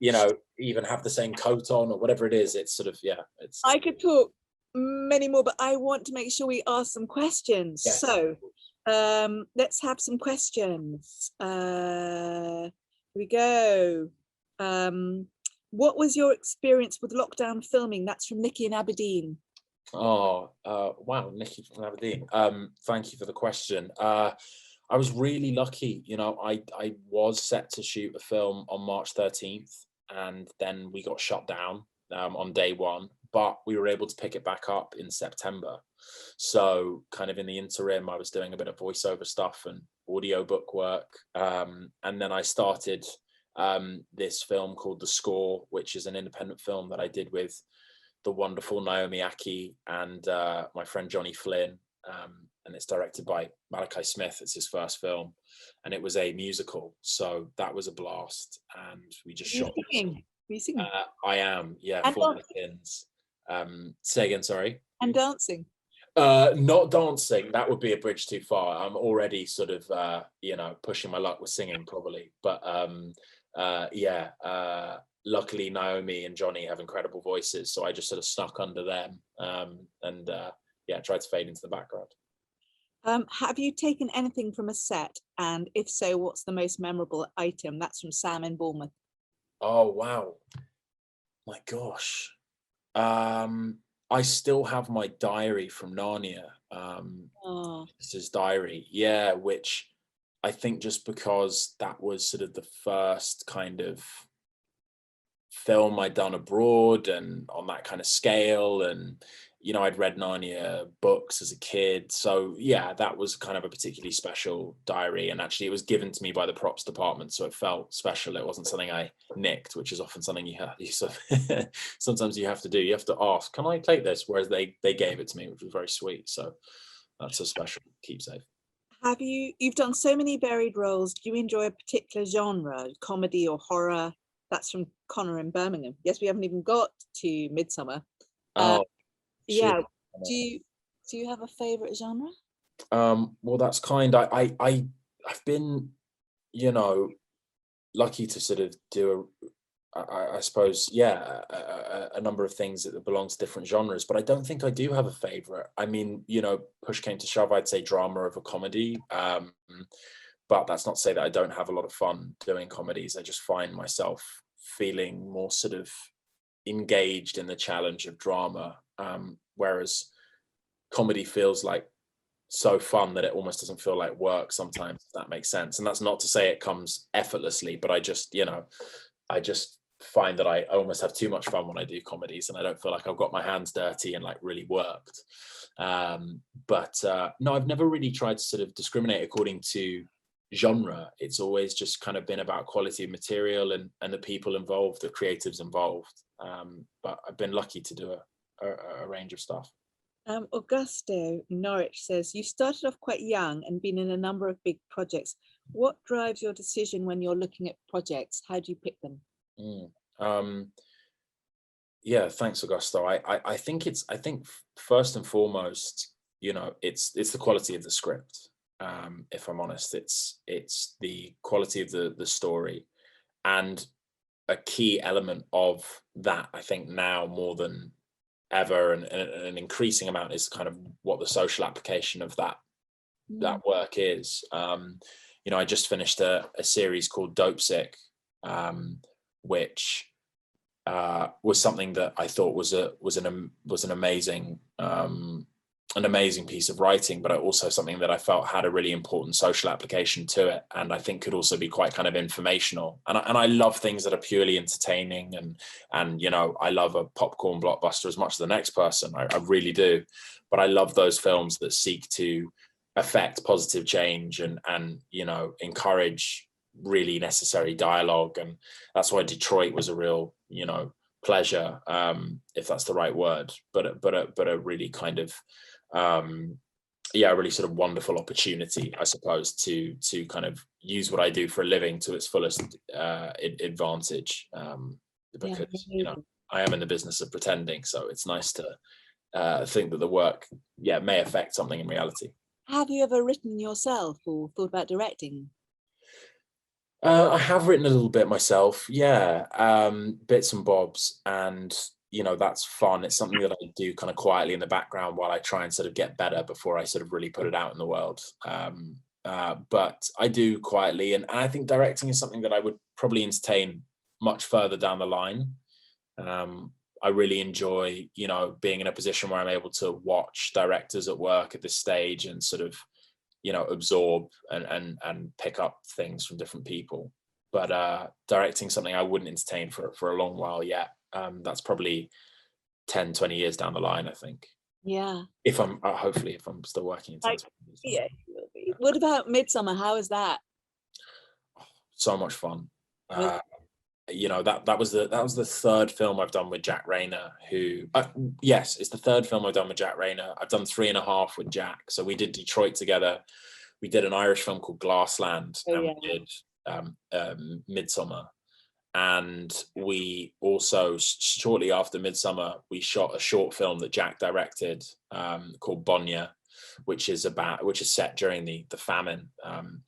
you know, even have the same coat on or whatever it is. It's sort of, it's, I could talk many more, but I want to make sure we ask some questions. Yes. So let's have some questions. Here we go. What was your experience with lockdown filming? That's from Nikki in Aberdeen. Oh, wow, Nikki from Aberdeen. Thank you for the question. I was really lucky, you know. I was set to shoot a film on March 13th, and then we got shut down on day one, but we were able to pick it back up in September. So kind of in the interim, I was doing a bit of voiceover stuff and audiobook work. And then I started this film called The Score, which is an independent film that I did with the wonderful Naomi Aki and my friend Johnny Flynn. And it's directed by Malachi Smith. It's his first film, and it was a musical. So that was a blast. And we just shot. Are you singing? I am, yeah. And for the Pins. Say again, sorry. And dancing. Not dancing. That would be a bridge too far. I'm already sort of, you know, pushing my luck with singing probably. But luckily Naomi and Johnny have incredible voices, so I just sort of snuck under them and tried to fade into the background. Have you taken anything from a set, and if so, what's the most memorable item? That's from Sam in Bournemouth. Oh wow, my gosh. I still have my diary from Narnia. It's his diary, which I think just because that was sort of the first kind of film I'd done abroad and on that kind of scale, and you know, I'd read Narnia books as a kid, so that was kind of a particularly special diary. And actually it was given to me by the props department, so it felt special. It wasn't something I nicked, which is often something you sort of sometimes you have to do. You have to ask, can I take this? Whereas they gave it to me, which was very sweet. So that's a special keepsake. You've done so many varied roles. Do you enjoy a particular genre, comedy or horror? That's from Connor in Birmingham. Yes, we haven't even got to Midsummer. Do you have a favorite genre? Well, that's kind. I've been, you know, lucky to sort of do I suppose a number of things that belong to different genres, but I don't think I do have a favorite. I mean, you know, push came to shove, I'd say drama over comedy, but that's not to say that I don't have a lot of fun doing comedies. I just find myself feeling more sort of engaged in the challenge of drama, whereas comedy feels like so fun that it almost doesn't feel like work sometimes, if that makes sense. And that's not to say it comes effortlessly, but I just find that I almost have too much fun when I do comedies, and I don't feel like I've got my hands dirty and like really worked. No, I've never really tried to sort of discriminate according to genre. It's always just kind of been about quality of material and the people involved, the creatives involved. But I've been lucky to do a range of stuff. Augusto Norwich says, you started off quite young and been in a number of big projects. What drives your decision when you're looking at projects? How do you pick them? Thanks, Augusto. I think first and foremost, you know, it's the quality of the script. If I'm honest, it's the quality of the story, and a key element of that, I think now more than ever, and an increasing amount, is kind of what the social application of that work is. I just finished a series called Dope Sick, which was something that I thought was an amazing piece of writing, but also something that I felt had a really important social application to it, and I think could also be quite kind of informational. And I love things that are purely entertaining, and I love a popcorn blockbuster as much as the next person. I really do, but I love those films that seek to affect positive change and encourage really necessary dialogue. And that's why Detroit was a real pleasure, if that's the right word, but a really kind of a really sort of wonderful opportunity, I suppose, to kind of use what I do for a living to its fullest advantage, because I am in the business of pretending, so it's nice to think that the work may affect something in reality. Have you ever written yourself or thought about directing? I have written a little bit myself, bits and bobs, and that's fun. It's something that I do kind of quietly in the background while I try and sort of get better before I sort of really put it out in the world. But I do quietly, and I think directing is something that I would probably entertain much further down the line. I really enjoy, being in a position where I'm able to watch directors at work at this stage and sort of, absorb and pick up things from different people. But directing something I wouldn't entertain for a long while yet. That's probably 10, 20 years down the line, I think. Yeah. If I'm hopefully if I'm still working in 10, 20 years. Yeah, you will be. What about Midsummer? How is that? So much fun. That was the third film I've done with Jack Rayner, who yes, it's the third film I've done with Jack Rayner. I've done 3.5 with Jack. So we did Detroit together. We did an Irish film called Glassland, we did Midsummer. And we also, shortly after Midsummer, we shot a short film that Jack directed, called Bonya, which is set during the famine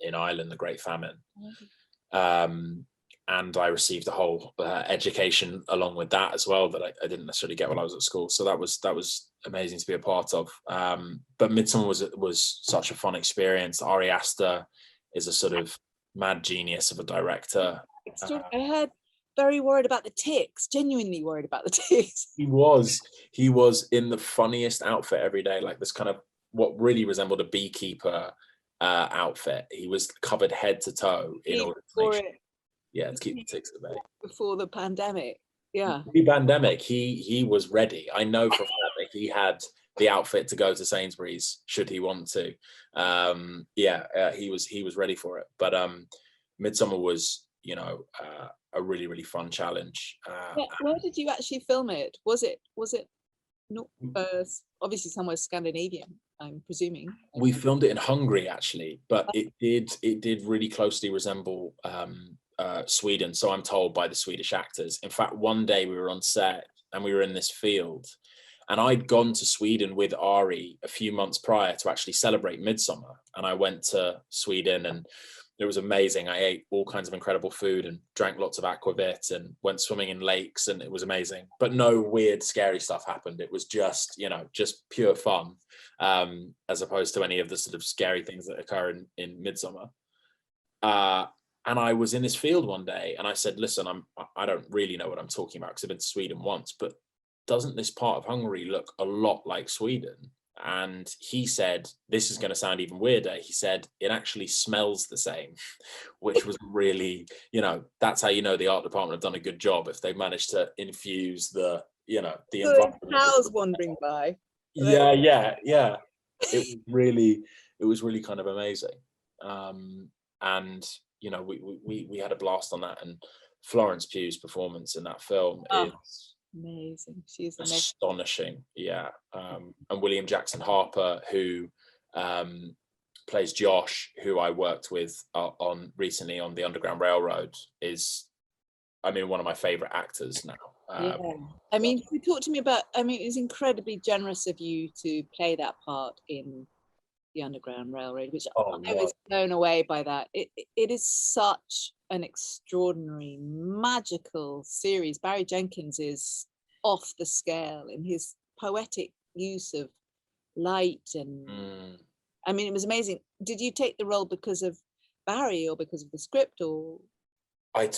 in Ireland, the Great Famine. And I received a whole education along with that as well that I didn't necessarily get while I was at school. So that was amazing to be a part of. But Midsummer was such a fun experience. Ari Aster is a sort of mad genius of a director. I heard very worried about the ticks, genuinely worried about the ticks. He was in the funniest outfit every day, like this kind of what really resembled a beekeeper outfit. He was covered head to toe in order to to keep the ticks at bay. Before the pandemic. Yeah. Pre-pandemic, he was ready. I know for a fact that he had the outfit to go to Sainsbury's should he want to. He was ready for it. But Midsummer was, a really, really fun challenge. Where did you actually film it? Was it not obviously somewhere Scandinavian, I'm presuming? We filmed it in Hungary actually, but it did really closely resemble Sweden, so I'm told by the Swedish actors. In fact, one day we were on set and we were in this field, and I'd gone to Sweden with Ari a few months prior to actually celebrate Midsummer, and I went to Sweden and it was amazing. I ate all kinds of incredible food and drank lots of aquavit and went swimming in lakes, and it was amazing. But no weird, scary stuff happened. It was just pure fun, as opposed to any of the sort of scary things that occur in Midsummer. And I was in this field one day and I said, listen, I don't really know what I'm talking about because I've been to Sweden once, but doesn't this part of Hungary look a lot like Sweden? And he said, this is going to sound even weirder. He said, it actually smells the same, which was really, that's how the art department have done a good job if they've managed to infuse the environment. Cows wandering by. Yeah. It was really kind of amazing. And we had a blast on that, and Florence Pugh's performance in that film is amazing. She's amazing. Astonishing. And William Jackson Harper, who plays Josh, who I worked with recently on the Underground Railroad, is one of my favorite actors now. Talk to me about, it was incredibly generous of you to play that part in the Underground Railroad, which Oh, I was blown away by that. It is such an extraordinary, magical series. Barry Jenkins is off the scale in his poetic use of light, and I mean, it was amazing. Did you take the role because of Barry or because of the script, or?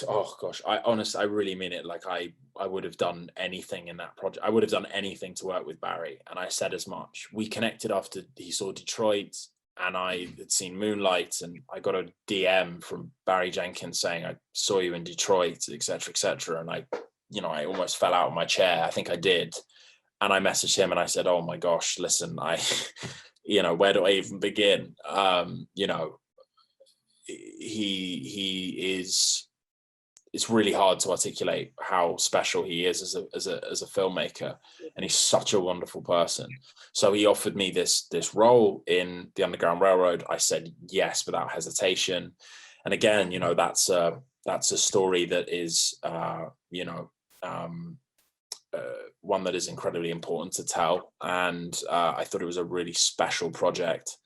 Oh gosh, I honestly, I really mean it. Like I would have done anything in that project. I would have done anything to work with Barry, and I said as much. We connected after he saw Detroit, and I had seen Moonlight, and I got a DM from Barry Jenkins saying, I saw you in Detroit, etc., etc. And I almost fell out of my chair. I think I did. And I messaged him and I said, oh my gosh, listen, where do I even begin? He is, it's really hard to articulate how special he is as a filmmaker, and he's such a wonderful person. So he offered me this role in the Underground Railroad. I said yes without hesitation. And again, that's a story that is one that is incredibly important to tell, and I thought it was a really special project.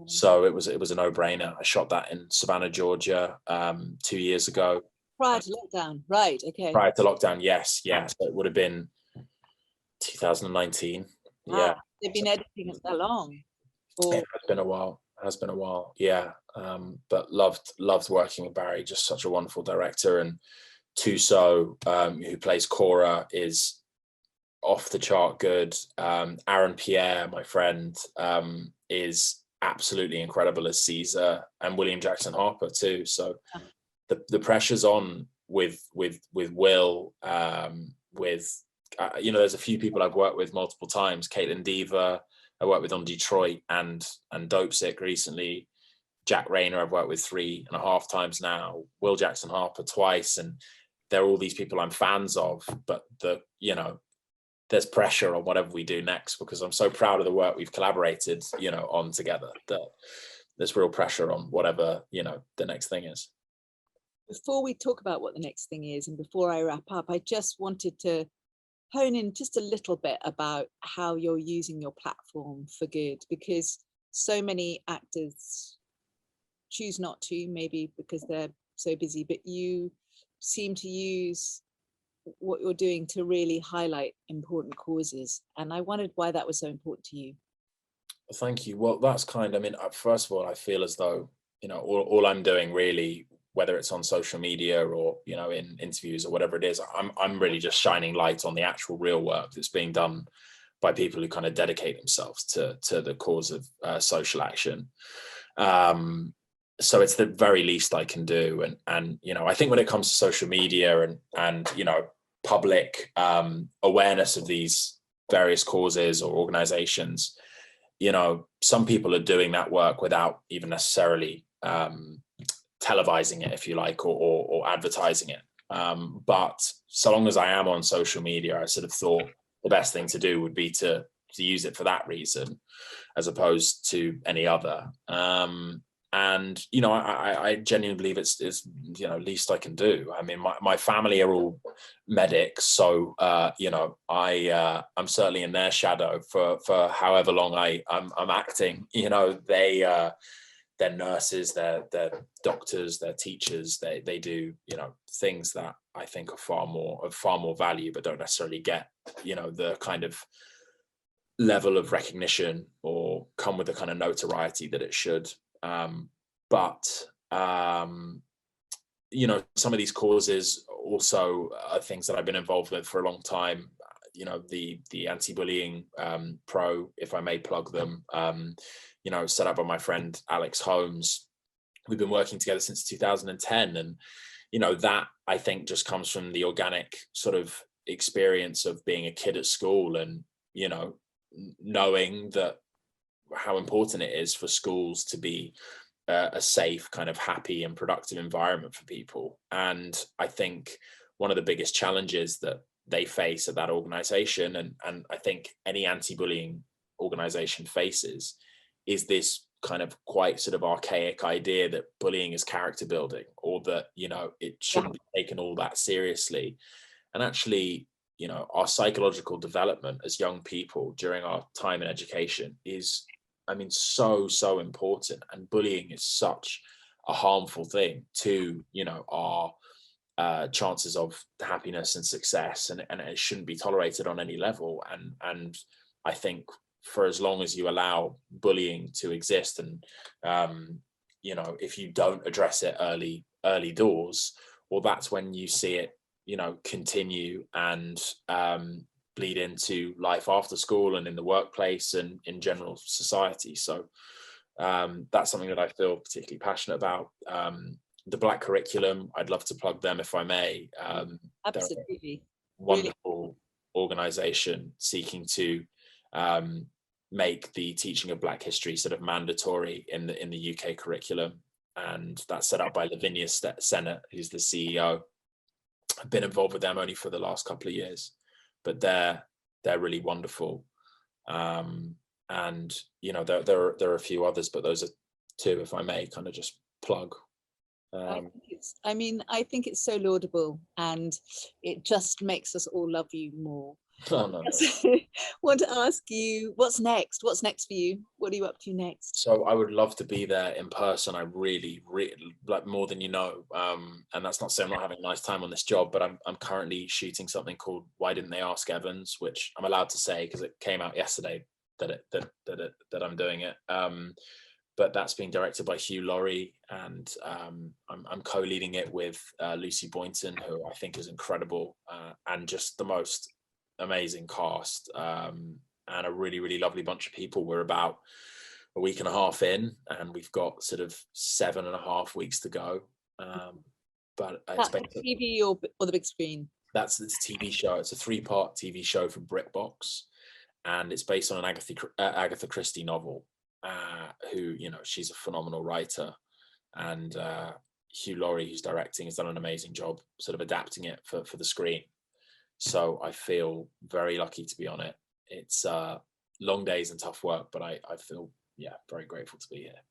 So it was a no-brainer. I shot that in Savannah, Georgia, 2 years ago. Prior to lockdown, right? Okay. Prior to lockdown, yes. So it would have been 2019. Wow. Yeah. They've been editing it that long. Or... It has been a while. Yeah. But loved working with Barry. Just such a wonderful director. And Tuso, who plays Cora, is off the chart good. Aaron Pierre, my friend, is absolutely incredible as Caesar, and William Jackson Harper too. So the pressure's on with Will, there's a few people I've worked with multiple times. Caitlin Dever, I worked with on Detroit and Dope Sick recently. Jack Rayner, I've worked with 3.5 times now. Will Jackson Harper twice, and they're all these people I'm fans of. But there's pressure on whatever we do next, because I'm so proud of the work we've collaborated, on together, that there's real pressure on whatever, the next thing is. Before we talk about what the next thing is, and before I wrap up, I just wanted to hone in just a little bit about how you're using your platform for good, because so many actors choose not to, maybe because they're so busy, but you seem to use what you're doing to really highlight important causes. And I wondered why that was so important to you. Thank you. Well, that's first of all, I feel as though, all I'm doing really, whether it's on social media or, in interviews or whatever it is, I'm really just shining light on the actual real work that's being done by people who kind of dedicate themselves to the cause of social action. So it's the very least I can do. And I think when it comes to social media and public awareness of these various causes or organizations, some people are doing that work without even necessarily televising it, if you like, or advertising it. But so long as I am on social media, I sort of thought the best thing to do would be to use it for that reason, as opposed to any other. And I genuinely believe it's least I can do. I mean, my family are all medics, so I'm certainly in their shadow for however long I'm acting. They're nurses, they're doctors, they're teachers. They do things that I think are far more value, but don't necessarily get the kind of level of recognition or come with the kind of notoriety that it should. But some of these causes also are things that I've been involved with for a long time. The anti-bullying pro, if I may plug them, set up by my friend Alex Holmes. We've been working together since 2010, and that I think just comes from the organic sort of experience of being a kid at school, and knowing that how important it is for schools to be a safe, kind of happy and productive environment for people. And I think one of the biggest challenges that they face at that organization, and I think any anti-bullying organization faces, is this kind of quite sort of archaic idea that bullying is character building, or that it shouldn't be taken all that seriously. And actually, our psychological development as young people during our time in education is I mean, so important, and bullying is such a harmful thing to, you know, our chances of happiness and success, and it shouldn't be tolerated on any level. And I think for as long as you allow bullying to exist, and you know, if you don't address it early doors, well, that's when you see it, you know, continue and bleed into life after school and in the workplace and in general society. So that's something that I feel particularly passionate about. The Black Curriculum, I'd love to plug them if I may. Absolutely. Wonderful organization seeking to make the teaching of Black history sort of mandatory in the UK curriculum, and that's set up by Lavinia Sennett, who's the CEO. I've been involved with them only for the last couple of years, but they're really wonderful. And you know, there are a few others, but those are two, if I may kind of just plug. I think it's so laudable, and it just makes us all love you more. Oh, no. Want to ask you, what's next? What's next for you? What are you up to next? So I would love to be there in person. I really like, more than you know. And that's not saying I'm not having a nice time on this job, but I'm currently shooting something called Why Didn't They Ask Evans, which I'm allowed to say because it came out yesterday that I'm doing it. But that's being directed by Hugh Laurie, and I'm co-leading it with Lucy Boynton, who I think is incredible, and just the most amazing cast, and a really lovely bunch of people. We're about a week and a half in, and we've got sort of 7.5 weeks to go. But it's the TV or the big screen? It's a TV show. It's a 3-part TV show from BritBox, and it's based on an Agatha Christie novel. Who, you know, she's a phenomenal writer, and Hugh Laurie, who's directing, has done an amazing job sort of adapting it for the screen. So I feel very lucky to be on it. It's long days and tough work, but I feel, yeah, very grateful to be here.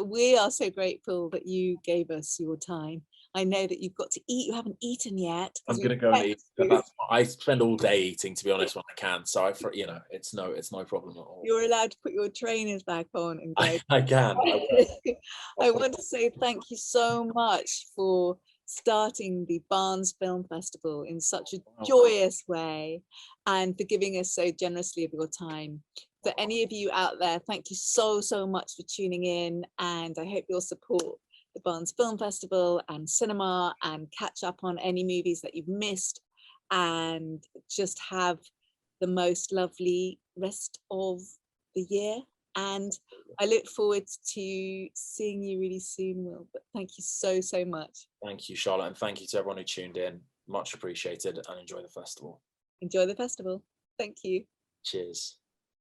We are so grateful that you gave us your time. I know that you've got to eat. You haven't eaten yet. I'm gonna go and eat. I spend all day eating, to be honest, when I can. So you know, it's no problem at all. You're allowed to put your trainers back on and go. I can. I want to say thank you so much for starting the Barnes Film Festival in such a joyous way, and for giving us so generously of your time. For any of you out there, thank you so much for tuning in, and I hope you'll support the Barnes Film Festival and cinema, and catch up on any movies that you've missed, and just have the most lovely rest of the year. And I look forward to seeing you really soon, Will. But thank you so much. Thank you, Charlotte, and thank you to everyone who tuned in. Much appreciated, and enjoy the festival. Enjoy the festival. Thank you. Cheers.